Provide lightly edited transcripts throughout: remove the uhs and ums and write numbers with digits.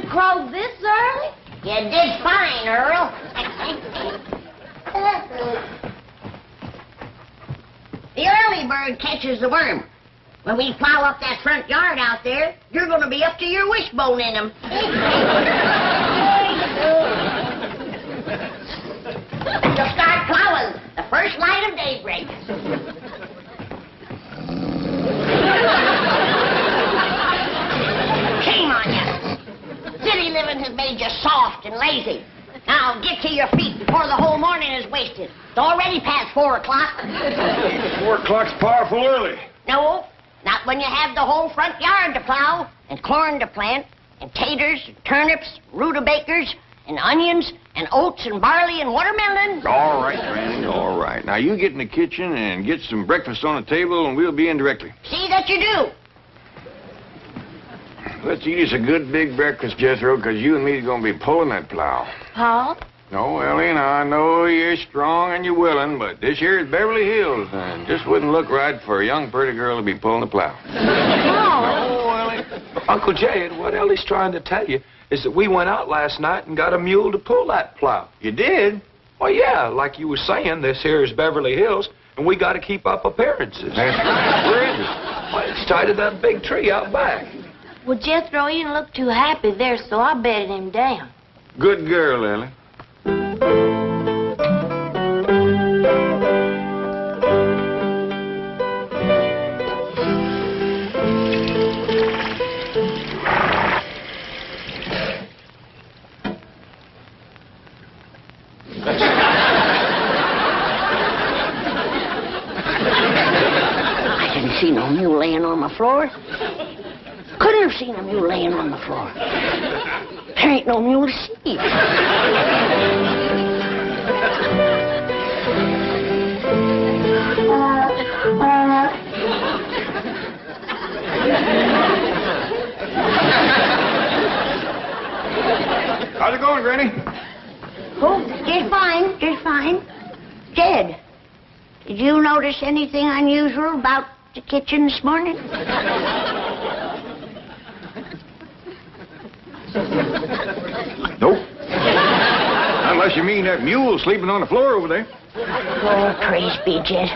crow this early? You did fine, Earl. The early bird catches the worm. When we plow up that front yard out there, you're going to be up to your wishbone in them. You'll start plowing the first light of daybreak. Shame on you. City living has made you soft and lazy. Now get to your feet before the whole morning is wasted. It's already past 4 o'clock. 4 o'clock's powerful early. No, not when you have the whole front yard to plow, and corn to plant, and taters, and turnips, rutabagas, and onions, and oats, and barley, and watermelon. All right, Granny, all right. Now, you get in the kitchen and get some breakfast on the table, and we'll be in directly. See that you do. Let's eat us a good big breakfast, Jethro, because you and me are going to be pulling that plow. Paul? No, Ellie, now, I know you're strong and you're willing, but this here is Beverly Hills, and it just wouldn't look right for a young, pretty girl to be pulling the plow. No, Ellie. Uncle Jed, what Ellie's trying to tell you is that we went out last night and got a mule to pull that plow. You did? Well, yeah, like you were saying, this here is Beverly Hills, and we got to keep up appearances. Where is it? Well, it's tied to that big tree out back. well, Jethro, he didn't look too happy there, so I bedded him down. Good girl, Ellie. I didn't see no mule laying on the floor. Couldn't have seen a mule laying on the floor. There ain't no mule to see. How's it going, Granny? Oh, just fine, just fine. Jed, did you notice anything unusual about the kitchen this morning? Nope. Unless you mean that mule sleeping on the floor over there. Oh, praise be, Jed.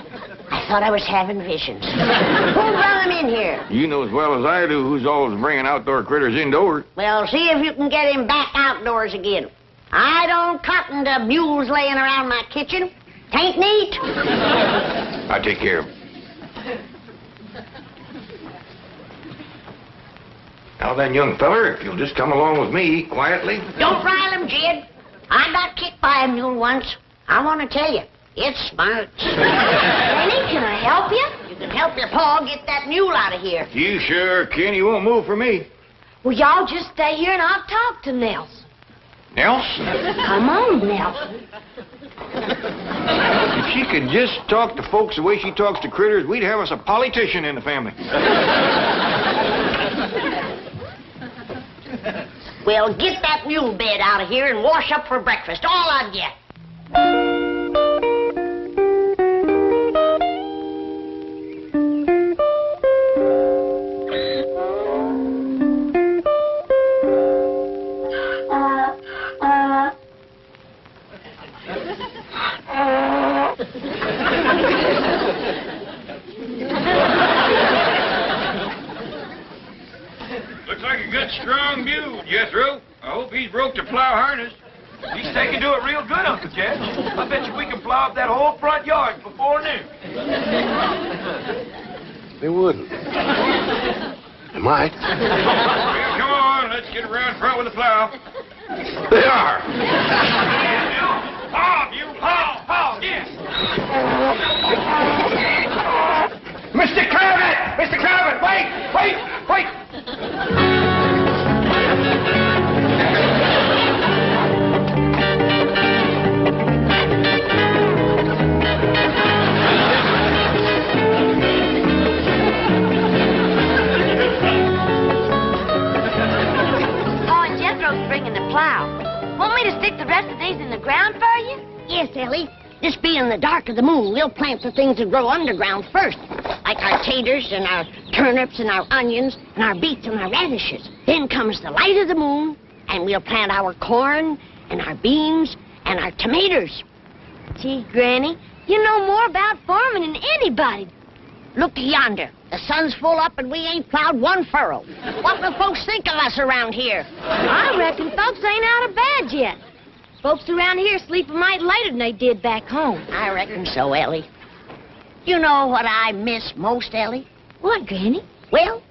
I thought I was having visions. Who brought him in here? You know as well as I do who's always bringing outdoor critters indoors. Well, see if you can get him back outdoors again. I don't cotton to mules laying around my kitchen. Tain't neat. I'll take care of him. Now then, young feller, if you'll just come along with me quietly. Don't rile him, Jed. I got kicked by a mule once. I want to tell you, it smarts. Henning, can I help you? You can help your pa get that mule out of here. You sure can. You won't move for me. Well, y'all just stay here and I'll talk to Nelson. Nelson? Come on, Nelson. If she could just talk to folks the way she talks to critters, we'd have us a politician in the family. Well, get that mule bed out of here and wash up for breakfast, all of you. Looks like a good, strong mule, Jethro. I hope he's broke the plow harness. He's taking to it real good, Uncle Jed. I bet you we can plow up that whole front yard before noon. They wouldn't. They might. Well, come on, let's get around front with the plow. They are. Haul, mule, haul, haul, yes. Mr. Clavitt! Mr. Clavitt, wait! Bringing the plow. Want me to stick the rest of these in the ground for you? Yes, Ellie. This being the dark of the moon, we'll plant the things that grow underground first, like our taters and our turnips and our onions and our beets and our radishes. Then comes the light of the moon, and we'll plant our corn and our beans and our tomatoes. Gee, Granny, you know more about farming than anybody. Look yonder. The sun's full up and we ain't plowed one furrow. What will folks think of us around here? I reckon folks ain't out of bed yet. Folks around here sleep a mite later than they did back home. I reckon so, Ellie. You know what I miss most, Ellie? What, Granny? Well,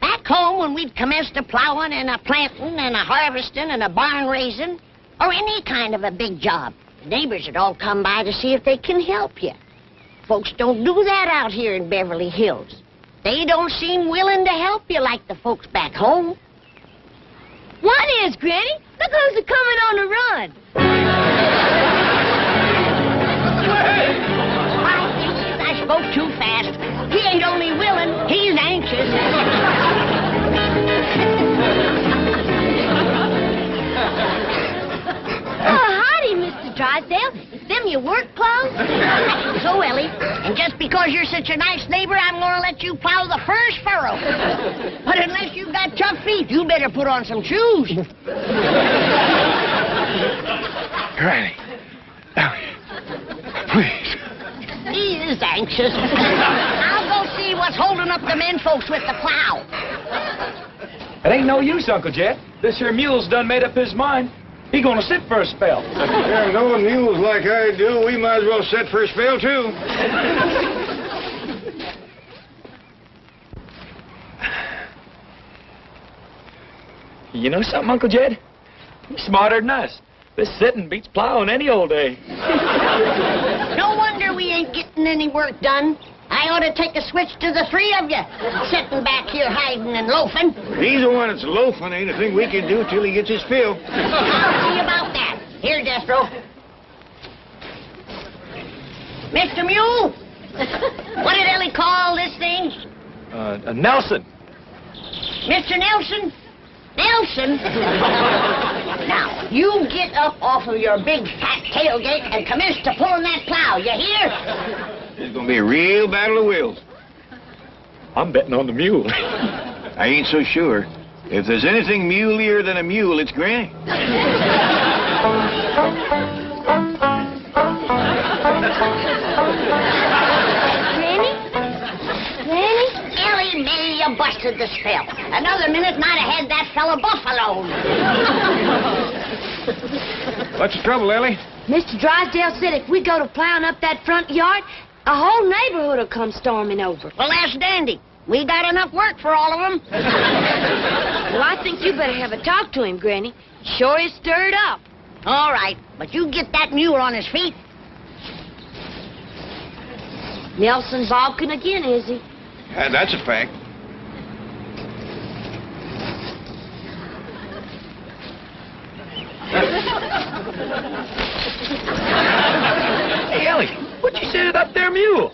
back home when we'd commenced a plowing and a planting and a harvesting and a barn raising, or any kind of a big job, the neighbors would all come by to see if they can help you. Folks don't do that out here in Beverly Hills. They don't seem willing to help you like the folks back home. What is, Granny? Look who's a-coming on the run. I spoke too fast. He ain't only willing, he's anxious. Oh, howdy, Mr. Drysdale. Is them your work clothes? So, Ellie, and just because you're such a nice neighbor, I'm going to let you plow the first furrow. But unless you've got tough feet, you better put on some shoes. Granny. Ellie. Please. He is anxious. I'll go see what's holding up the men folks with the plow. It ain't no use, Uncle Jed. This here mule's done made up his mind. He gonna sit for a spell. Yeah, knowing mules like I do, we might as well sit for a spell, too. You know something, Uncle Jed? You're smarter than us. This sitting beats plowing any old day. No wonder we ain't getting any work done. I ought to take a switch to the three of you, sitting back here hiding and loafing. He's the one that's loafing. Ain't a thing we can do till he gets his fill. I'll see about that. Here, Destro. Mr. Mule, what did Ellie call this thing? Nelson. Mr. Nelson? Nelson? Now, you get up off of your big fat tailgate and commence to pulling that plow, you hear? It's gonna be a real battle of wills. I'm betting on the mule. I ain't so sure. If there's anything muleier than a mule, it's Granny. Granny? Ellie Mae, you busted the spell. Another minute and I'd have had that fella buffaloed. What's the trouble, Ellie? Mr. Drysdale said if we go to plowing up that front yard, a whole neighborhood will come storming over. Well, that's dandy. We got enough work for all of them. Well, I think you better have a talk to him, Granny. Sure is stirred up. All right, but you get that mule on his feet. Nelson balking again, is he? That's a fact. Hey, Ellie, what you say to that there mule?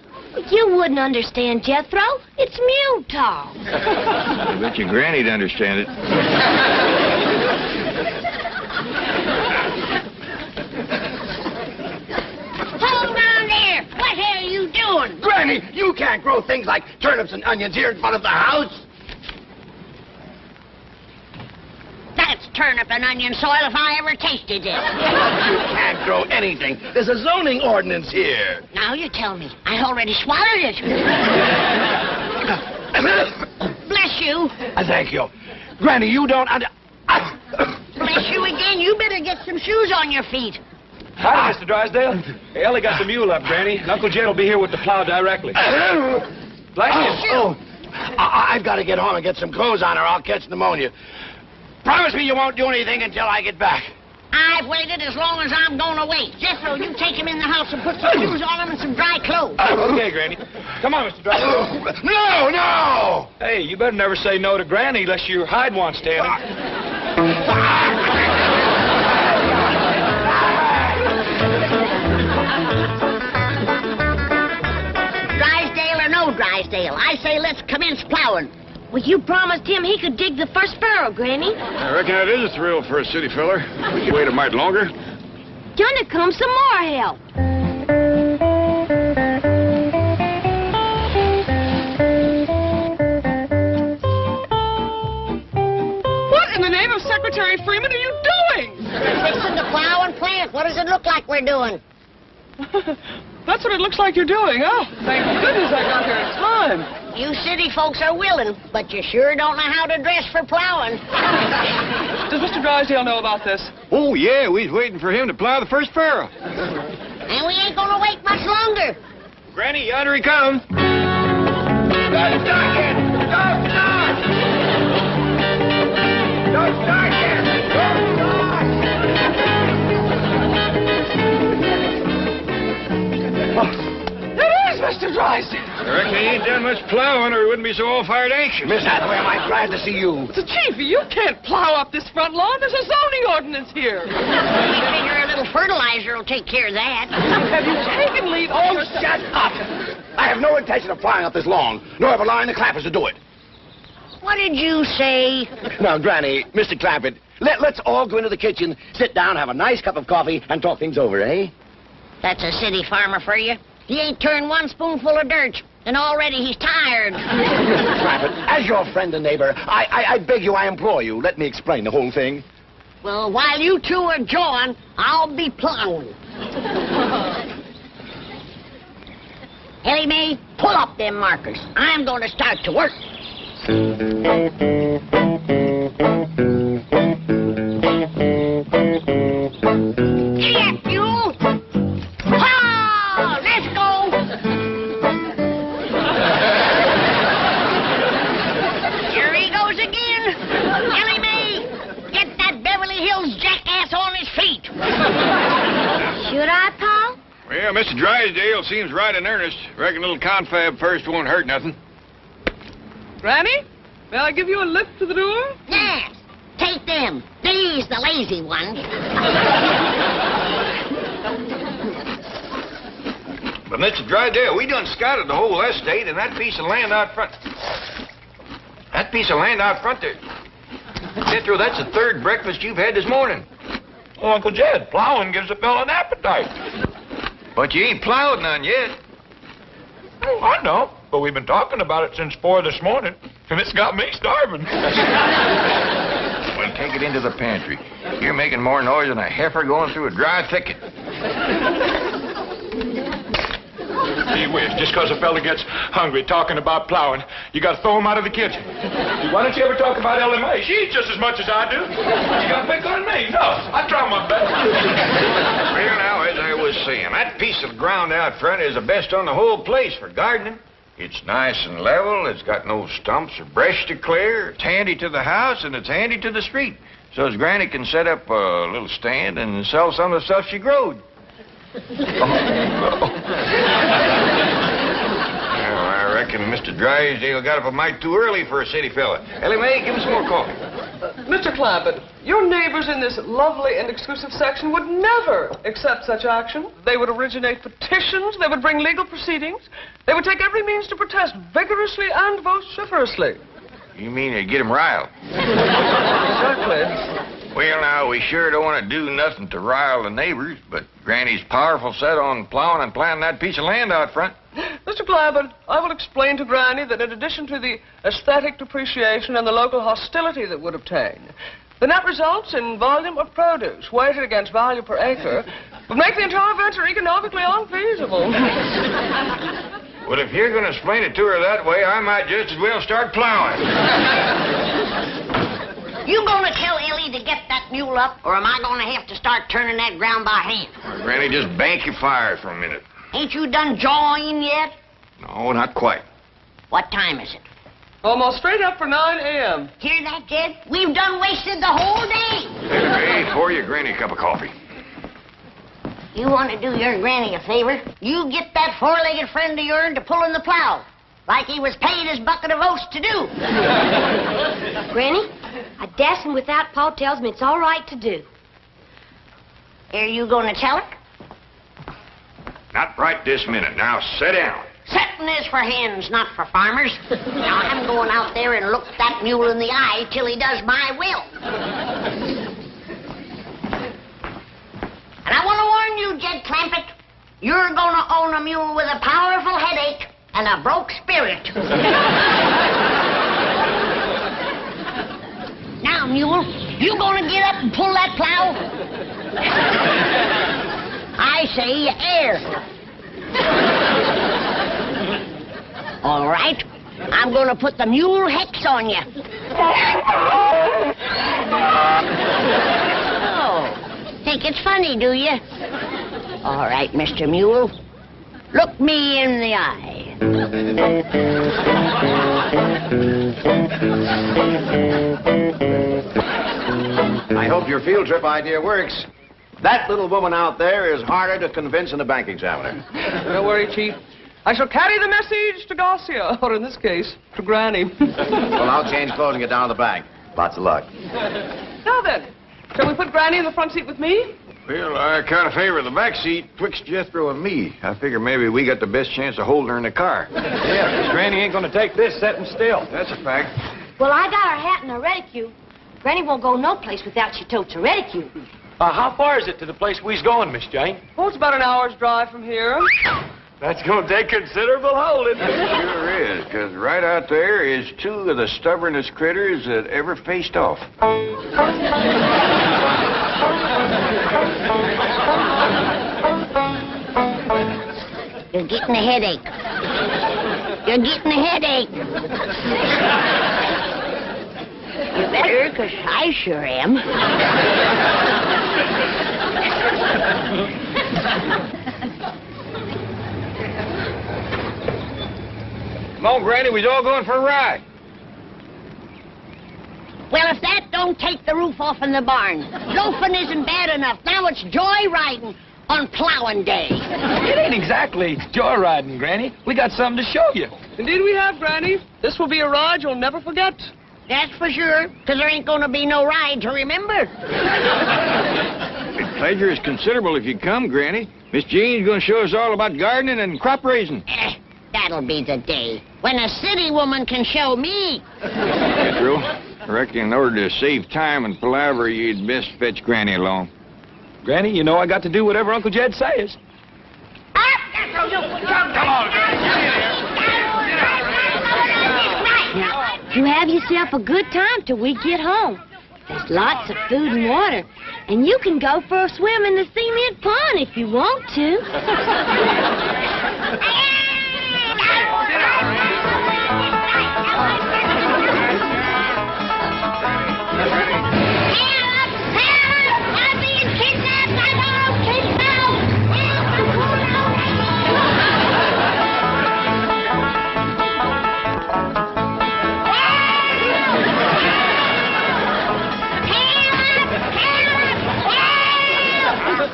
You wouldn't understand, Jethro. It's mule talk. I bet your Granny'd understand it. Hold on there. What are you doing? Granny, you can't grow things like turnips and onions here in front of the house. That's turnip and onion soil if I ever tasted it. You can't grow anything. There's a zoning ordinance here. Now you tell me. I already swallowed it. Bless you. Thank you. Granny, you don't Bless you again. You better get some shoes on your feet. Hi, Mr. Drysdale. Hey, Ellie got the mule up, Granny. And Uncle Jed will be here with the plow directly. Bless you. I've got to get home and get some clothes on or I'll catch pneumonia. Promise me you won't do anything until I get back. I've waited as long as I'm going to wait. Jethro, you take him in the house and put some shoes on him and some dry clothes. Okay, Granny. Come on, Mr. Drysdale. No! Hey, you better never say no to Granny unless your hide wants tanning. Drysdale or no Drysdale, I say let's commence plowing. Well, you promised him he could dig the first furrow, Granny. I reckon that is a thrill for a city feller. We can wait a mite longer. Yonder comes some more help. What in the name of Secretary Secretary Freeman are you doing? We're fixing to plow and plant. What does it look like we're doing? That's what it looks like you're doing. Oh, thank goodness I got here in time. You city folks are willing, but you sure don't know how to dress for plowing. Does Mr. Drysdale know about this? Oh, yeah, we was waiting for him to plow the first furrow. And we ain't gonna wait much longer. Granny, yonder he comes. Don't start it! Don't start! Don't start it! Don't start! It is Mr. Drysdale. I reckon he ain't done much plowing or he wouldn't be so all-fired anxious. Miss Hathaway, am I glad to see you. The Chief, you can't plow up this front lawn. There's a zoning ordinance here. We figure a little fertilizer will take care of that. Have you taken leave of Oh, shut up! I have no intention of plowing up this lawn, nor of allowing the clappers to do it. What did you say? Now, Granny, Mr. Clappett, let's all go into the kitchen, sit down, have a nice cup of coffee, and talk things over, eh? That's a city farmer for you. He ain't turned one spoonful of dirt, and already he's tired. Mr. Clappett, as your friend and neighbor, I beg you, I implore you, let me explain the whole thing. Well, while you two are jawing, I'll be plowing. Ellie Mae, pull up them markers. I'm going to start to work. Here, you! Ha! Let's go! Here he goes again. Ellie Mae, get that Beverly Hills jackass on his feet. Should I, Pa? Well, Mr. Drysdale seems right in earnest. Reckon a little confab first won't hurt nothing. Granny, may I give you a lift to the door? Yes, take them. These the lazy ones. But, Mr. Drysdale, we done scouted the whole estate and that piece of land out front. That piece of land out front there. Jethro, that's the third breakfast you've had this morning. Oh, Uncle Jed, plowing gives a fellow an appetite. But you ain't plowed none yet. Oh, I know, but we've been talking about it since 4 this morning, and it's got me starving. Well, take it into the pantry. You're making more noise than a heifer going through a dry thicket. Gee whiz, just because a fella gets hungry talking about plowing, you got to throw him out of the kitchen. Why don't you ever talk about Ellie Mae? She eats just as much as I do. You got to pick on me. No, I try my best. Well, now, as I was saying, that piece of ground out front is the best on the whole place for gardening. It's nice and level. It's got no stumps or brush to clear. It's handy to the house, and it's handy to the street. So as Granny can set up a little stand and sell some of the stuff she growed. Well, I reckon Mr. Drysdale got up a mite too early for a city fella. Ellie Mae, give him some more coffee. Mr. Clappett, your neighbors in this lovely and exclusive section would never accept such action. They would originate petitions. They would bring legal proceedings. They would take every means to protest vigorously and vociferously. You mean to get him riled? Exactly. Well, now, we sure don't want to do nothing to rile the neighbors, but Granny's powerful set on plowing and planting that piece of land out front. Mr. Clappett, I will explain to Granny that in addition to the aesthetic depreciation and the local hostility that would obtain, the net results in volume of produce weighted against value per acre would make the entire venture economically unfeasible. Well, if you're going to explain it to her that way, I might just as well start plowing. You gonna tell Ellie to get that mule up, or am I gonna have to start turning that ground by hand? Well, Granny, just bank your fire for a minute. Ain't you done jawing yet? No, not quite. What time is it? Almost straight up for 9 a.m. Hear that, Jed? We've done wasted the whole day. Hey, pour your Granny a cup of coffee. You want to do your granny a favor? You get that four-legged friend of yours to pull in the plow, like he was paid his bucket of oats to do. Granny, a dashing without Pa tells me it's all right to do. Are you going to tell her? Not right this minute. Now, sit down. Setting is for hens, not for farmers. Now, I'm going out there and look that mule in the eye till he does my will. And I want to warn you, Jed Clampett, you're going to own a mule with a powerful headache and a broke spirit. Now, mule, You gonna get up and pull that plow? I say air. All right. I'm gonna put the mule hex on you. Oh, think it's funny, do you? All right, Mr. Mule. Look me in the eye. I hope your field trip idea works. That little woman out there is harder to convince than a bank examiner. Don't worry, Chief. I shall carry the message to Garcia, or in this case, to Granny. Well, I'll change clothes and get down to the bank. Lots of luck. Now then, shall we put Granny in the front seat with me? Well, I kind of favor the back seat twixt Jethro and me. I figure maybe we got the best chance of holding her in the car. Yeah, because Granny ain't going to take this sitting still. That's a fact. Well, I got her hat and her reticule. Granny won't go no place without she totes her reticule. How far is it to the place we's going, Miss Jane? Oh, it's about an hour's drive from here. That's going to take considerable holding. It sure is, because right out there is two of the stubbornest critters that ever faced off. You're getting a headache. You're getting a headache. You better, because I sure am. Come on, Granny, we's all going for a ride. Well, if that don't take the roof off in the barn, loafing isn't bad enough. Now it's joyriding on plowing day. It ain't exactly joyriding, Granny. We got something to show you. Indeed we have, Granny. This will be a ride you'll never forget. That's for sure, because there ain't going to be no ride to remember. The pleasure is considerable if you come, Granny. Miss Jean's going to show us all about gardening and crop raising. That'll be the day when a city woman can show me. Jethro, I reckon in order to save time and palaver, you'd best fetch Granny along. Granny, you know I got to do whatever Uncle Jed says. Come on, Now, you have yourself a good time till we get home. There's lots of food and water, and you can go for a swim in the cement pond if you want to.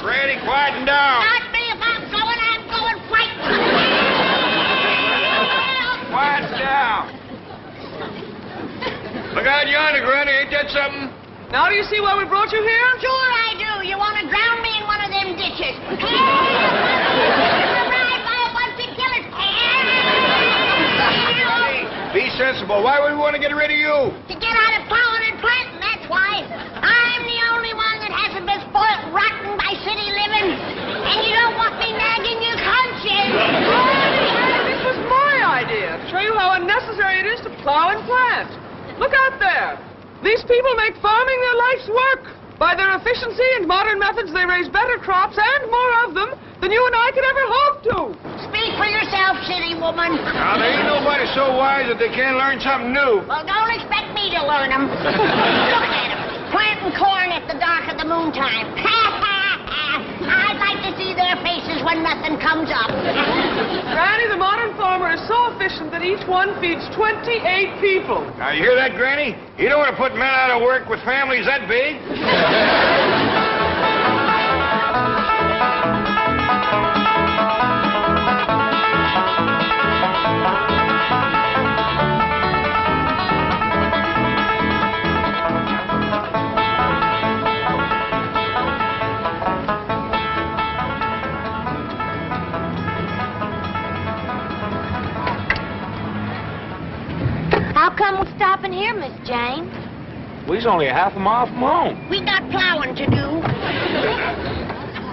Granny, quieten down. Not me. If I'm going fighting. Quiet down. Look out yonder, Granny. Ain't that something? Now do you see why we brought you here? Sure I do. You want to drown me in one of them ditches. Ride by a bunch of killers. Be sensible. Why would we want to get rid of you? To get out of plowing and planting, that's why. I'm the only one that hasn't been spoiled rotten by city living. And you don't want me nagging your conscience. This was my idea, to show you how unnecessary it is to plow and plant. Look out there. These people make farming their life's work. By their efficiency and modern methods, they raise better crops and more of them than you and I could ever hope to. Speak for yourself, city woman. Now, there ain't nobody so wise that they can't learn something new. Well, don't expect me to learn them. Look at them, planting corn at the dark of the moontime. I'd like to see their faces when nothing comes up. Granny, the modern farmer is so efficient that each one feeds 28 people. Now, you hear that, Granny? You don't want to put men out of work with families that big. How come we're stopping here, Miss Jane? We's only a half a mile from home. We got plowing to do.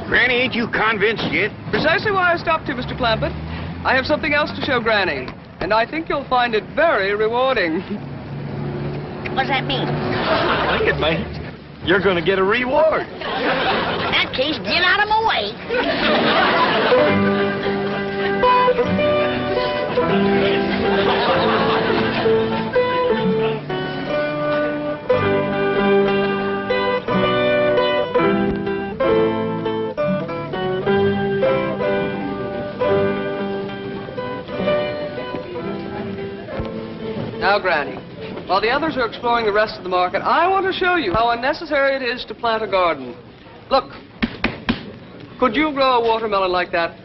Granny, ain't you convinced yet? Precisely why I stopped you, Mr. Clampett. I have something else to show Granny, and I think you'll find it very rewarding. What's that mean? I think it may. you're going to get a reward. In that case, get out of my way. Now, Granny, while the others are exploring the rest of the market, I want to show you how unnecessary it is to plant a garden. Look, could you grow a watermelon like that?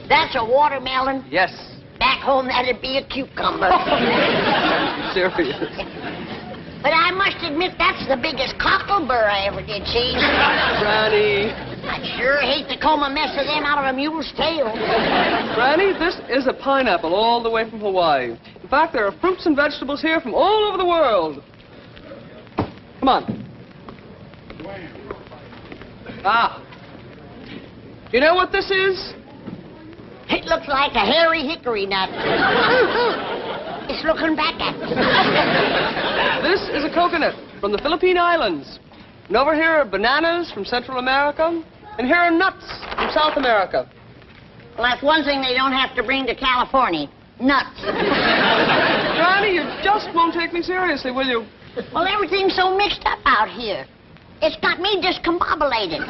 That's a watermelon. Yes. Back home, that'd be a cucumber. Serious. But I must admit, that's the biggest cockleburr I ever did see. Granny. I'd sure hate to comb a mess of them out of a mule's tail. Granny, this is a pineapple all the way from Hawaii. In fact, there are fruits and vegetables here from all over the world. Come on. Ah. You know what this is? It looks like a hairy hickory nut. It's looking back at me. This is a coconut from the Philippine Islands. And over here are bananas from Central America. And here are nuts from South America. Well, that's one thing they don't have to bring to California. Nuts. Granny, you just won't take me seriously, will you? Well, everything's so mixed up out here. It's got me discombobulated.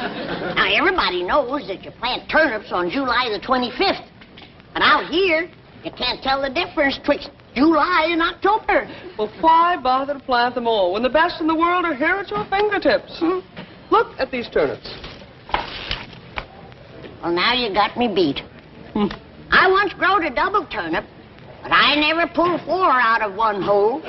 Now, everybody knows that you plant turnips on July the 25th. But out here, you can't tell the difference betwixt July and October. Well, why bother to plant them all when the best in the world are here at your fingertips? Look at these turnips. Well, now you got me beat. I once growed a double turnip, but I never pulled 4 out of one hole.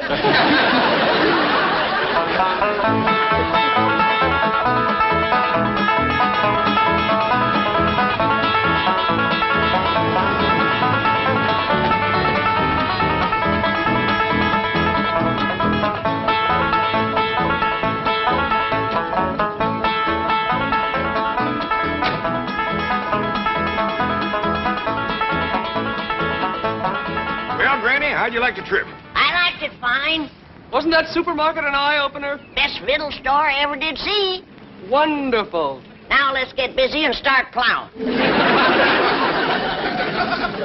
How'd you like the trip? I liked it fine. Wasn't that supermarket an eye-opener? Best victual store I ever did see. Wonderful. Now let's get busy and start plowing.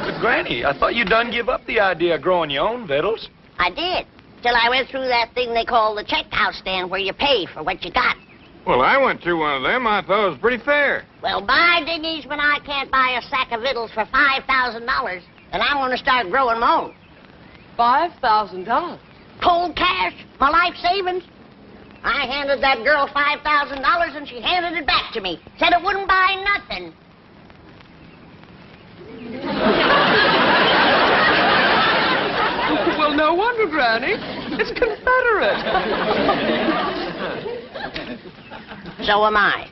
But, Granny, I thought you done give up the idea of growing your own victuals. I did, till I went through that thing they call the checkout stand where you pay for what you got. Well, I went through one of them. I thought it was pretty fair. Well, by dingies, when I can't buy a sack of victuals for $5,000, then I'm going to start growing my own. $5,000? Cold cash, my life savings. I handed that girl $5,000 and she handed it back to me. Said it wouldn't buy nothing. Well, no wonder, Granny. It's Confederate. So am I.